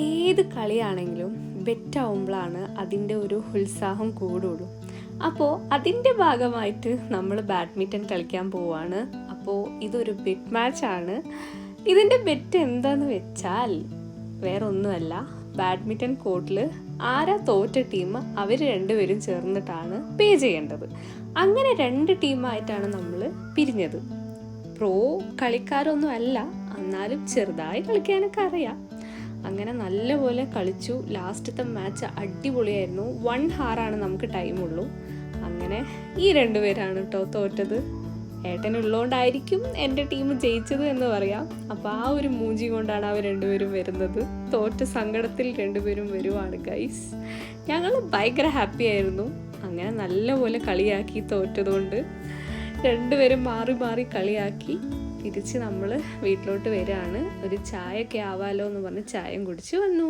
ഏത് കളിയാണെങ്കിലും ബെറ്റാവുമ്പോഴാണ് അതിൻ്റെ ഒരു ഉത്സാഹം കൂടുള്ളൂ. അപ്പോൾ അതിൻ്റെ ഭാഗമായിട്ട് നമ്മൾ ബാഡ്മിൻ്റൺ കളിക്കാൻ പോവാണ്. അപ്പോൾ ഇതൊരു ബെറ്റ് മാച്ചാണ്. ഇതിൻ്റെ ബെറ്റ് എന്താന്ന് വെച്ചാൽ വേറെ ഒന്നുമല്ല, ബാഡ്മിൻ്റൺ കോർട്ടിൽ ആരാ തോറ്റ ടീം അവർ രണ്ടുപേരും ചേർന്നിട്ടാണ് പേ ചെയ്യേണ്ടത്. അങ്ങനെ 2 ടീമായിട്ടാണ് നമ്മൾ പിരിഞ്ഞത്. പ്രോ കളിക്കാരൊന്നും അല്ല, എന്നാലും ചെറുതായി കളിക്കാനൊക്കെ അറിയാം. അങ്ങനെ നല്ലപോലെ കളിച്ചു. ലാസ്റ്റത്തെ മാച്ച് അടിപൊളിയായിരുന്നു. 1 hour നമുക്ക് ടൈമുള്ളൂ. അങ്ങനെ ഈ 2 പേരാണ് കേട്ടോ തോറ്റത്. ഏട്ടനുള്ളതുകൊണ്ടായിരിക്കും എൻ്റെ ടീം ജയിച്ചത് എന്ന് പറയാം. അപ്പോൾ ആ ഒരു മൂഞ്ചി കൊണ്ടാണ് അവർ 2 പേരും വരുന്നത്. തോറ്റ സങ്കടത്തിൽ 2 പേരും വരുവാണ് ഗൈസ്. ഞങ്ങൾ ഭയങ്കര ഹാപ്പി ആയിരുന്നു. അങ്ങനെ നല്ലപോലെ കളിയാക്കി തോറ്റതുകൊണ്ട് 2 പേരും മാറി മാറി കളിയാക്കി. തിരിച്ച് നമ്മൾ വീട്ടിലോട്ട് വരികയാണ്. ഒരു ചായയൊക്കെ ആവാലോ എന്ന് പറഞ്ഞ് ചായയും കുടിച്ച് വന്നു.